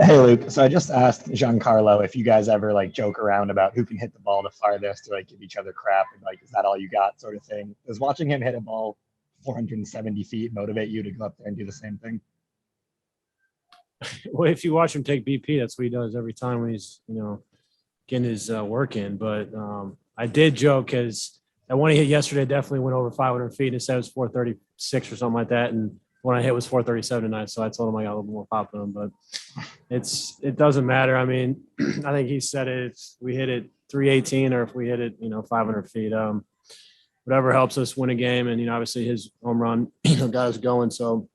Hey Luke, so I just asked Giancarlo if you guys ever like joke around about who can hit the ball the farthest or like give each other crap and like is that all you got sort of thing. Does watching him hit a ball 470 feet motivate you to go up there and do the same thing? Well, if you watch him take BP, that's what he does every time when he's, getting his work in. But I did joke because that one he hit yesterday definitely went over 500 feet and said it was 436 or something like that. And when I hit was 437 tonight. So I told him I got a little more pop in him, but it doesn't matter. I mean, I think he said it, if we hit it 318 or if we hit it, 500 feet, whatever helps us win a game. And, obviously his home run, got us going. So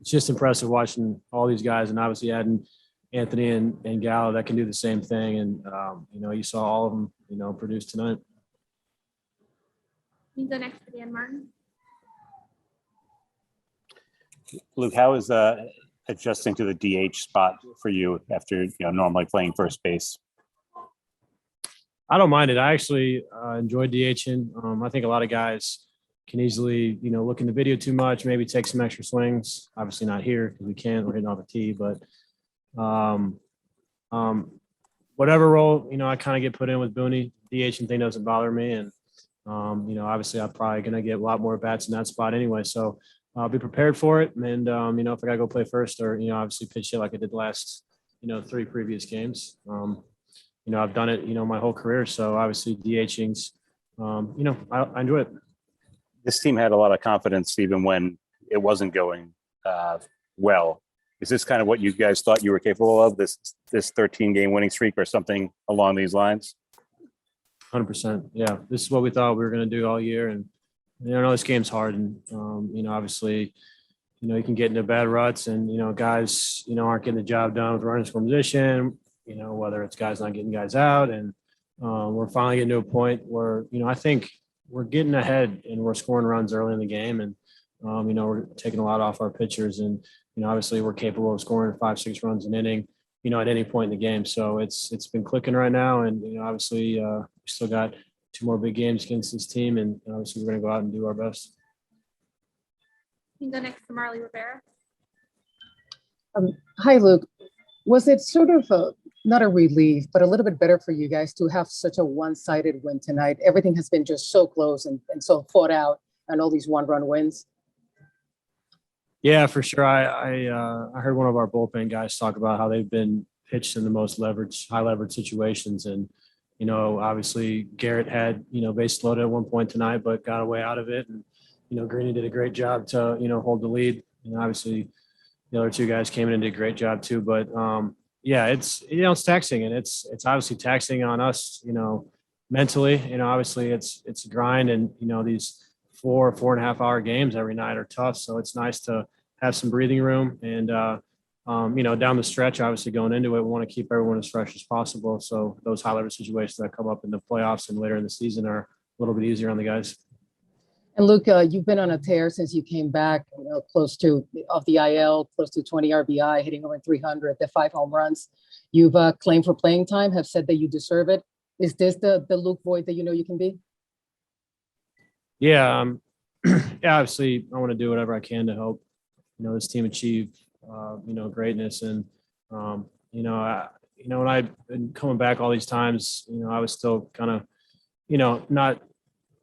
it's just impressive watching all these guys and obviously adding Anthony and Gallo that can do the same thing. And, you saw all of them, produce tonight. You go next to Dan Martin. Luke, how is adjusting to the DH spot for you after normally playing first base? I don't mind it. I actually enjoy DHing. I think a lot of guys can easily, look in the video too much, maybe take some extra swings. Obviously not here because we can't. We're hitting off a tee, but whatever role, I kind of get put in with Booney, DHing thing doesn't bother me. And, obviously I'm probably going to get a lot more bats in that spot anyway. So I'll be prepared for it. And, if I got to go play first or, obviously pitch it like I did the last, 3 previous games, I've done it, my whole career. So obviously DHing's, I enjoy it. This team had a lot of confidence even when it wasn't going well. Is this kind of what you guys thought you were capable of, this 13-game winning streak or something along these lines? 100%. Yeah. This is what we thought we were going to do all year. And, I know this game's hard and, obviously, you can get into bad ruts and, guys, aren't getting the job done with runners from position, whether it's guys not getting guys out. And we're finally getting to a point where, I think we're getting ahead and we're scoring runs early in the game. And, we're taking a lot off our pitchers and, obviously we're capable of scoring 5-6 runs an inning, at any point in the game. So it's been clicking right now. And, obviously we still got 2 more big games against this team. And obviously we're going to go out and do our best. You can go next to Marley Rivera. Hi, Luke. Was it sort of not a relief, but a little bit better for you guys to have such a one-sided win tonight? Everything has been just so close and so fought out and all these one-run wins. Yeah, for sure. I heard one of our bullpen guys talk about how they've been pitched in the most high leverage situations. And, obviously Garrett had, base loaded at one point tonight, but got away out of it. And, Greeny did a great job to, hold the lead. And obviously the other 2 guys came in and did a great job too. But yeah, it's, it's taxing and it's obviously taxing on us, mentally, obviously it's a grind and, these 4.5 hour games every night are tough. So it's nice to have some breathing room and, down the stretch, obviously going into it, we want to keep everyone as fresh as possible. So those high level situations that come up in the playoffs and later in the season are a little bit easier on the guys. And Luke, you've been on a tear since you came back, close to off the IL, close to 20 RBI, hitting over 300, the 5 home runs. You've claimed for playing time, have said that you deserve it. Is this the Luke Voit that you can be? Yeah. Yeah, obviously I want to do whatever I can to help, this team achieve, greatness. And, when I've been coming back all these times, I was still kind of, not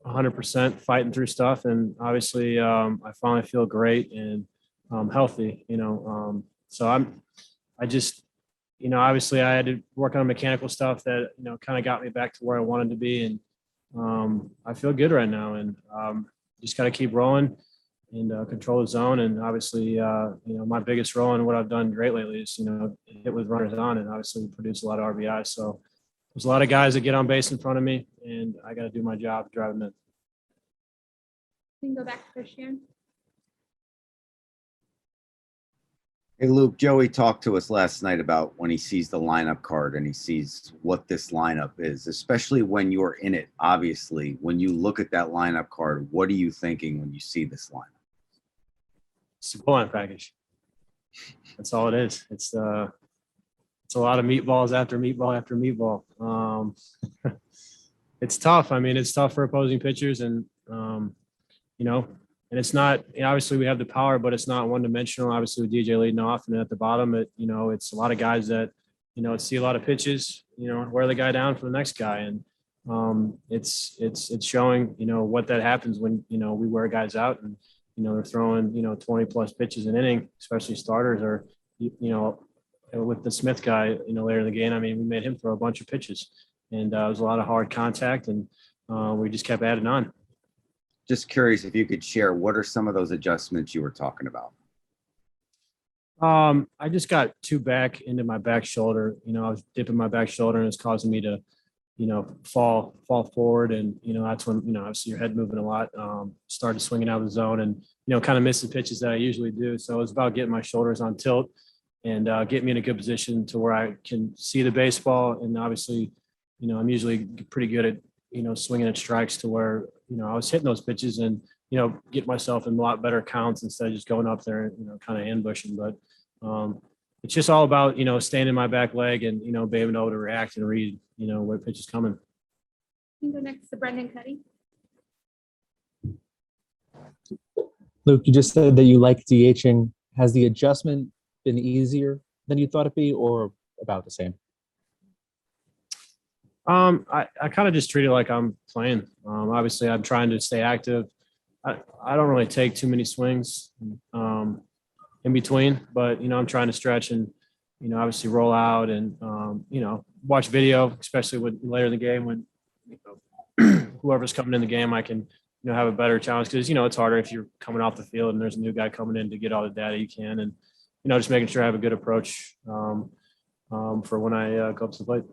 100% fighting through stuff. And obviously I finally feel great and healthy, so I just, obviously I had to work on mechanical stuff that, kind of got me back to where I wanted to be. And I feel good right now and just got to keep rolling and control the zone. And obviously, my biggest role and what I've done great lately is, hit with runners on and obviously produce a lot of RBI. So there's a lot of guys that get on base in front of me and I got to do my job, drive them in. You can go back to Christian. Hey, Luke, Joey talked to us last night about when he sees the lineup card and he sees what this lineup is, especially when you're in it. Obviously, when you look at that lineup card, what are you thinking when you see this lineup? It's a pull-on package. That's all it is. It's a lot of meatballs after meatball after meatball. It's tough. I mean, it's tough for opposing pitchers and, and it's not, obviously we have the power, but it's not one dimensional. Obviously with DJ leading off, and at the bottom, it's a lot of guys that, see a lot of pitches, wear the guy down for the next guy. And it's showing, what that happens when, we wear guys out and, they're throwing, 20 plus pitches an inning, especially starters, or, with the Smith guy, later in the game. I mean, we made him throw a bunch of pitches, and it was a lot of hard contact, and we just kept adding on. Just curious if you could share, what are some of those adjustments you were talking about? I just got too back into my back shoulder. I was dipping my back shoulder, and it's causing me to, fall forward. And, that's when, obviously your head moving a lot, started swinging out of the zone and, kind of miss the pitches that I usually do. So it was about getting my shoulders on tilt and get me in a good position to where I can see the baseball. And obviously, I'm usually pretty good at, swinging at strikes to where, I was hitting those pitches and, get myself in a lot better counts instead of just going up there and, kind of ambushing. But it's just all about, staying in my back leg and, being able to react and read, where pitch is coming. You can go next to Brendan Cuddy. Luke, you just said that you like DHing. Has the adjustment been easier than you thought it'd be, or about the same? I kind of just treat it like I'm playing. Obviously, I'm trying to stay active. I don't really take too many swings in between, but, I'm trying to stretch and, obviously roll out and, watch video, especially with later in the game when, whoever's coming in the game, I can, have a better challenge because, it's harder if you're coming off the field and there's a new guy coming in to get all the data you can. And, just making sure I have a good approach for when I go up to the plate.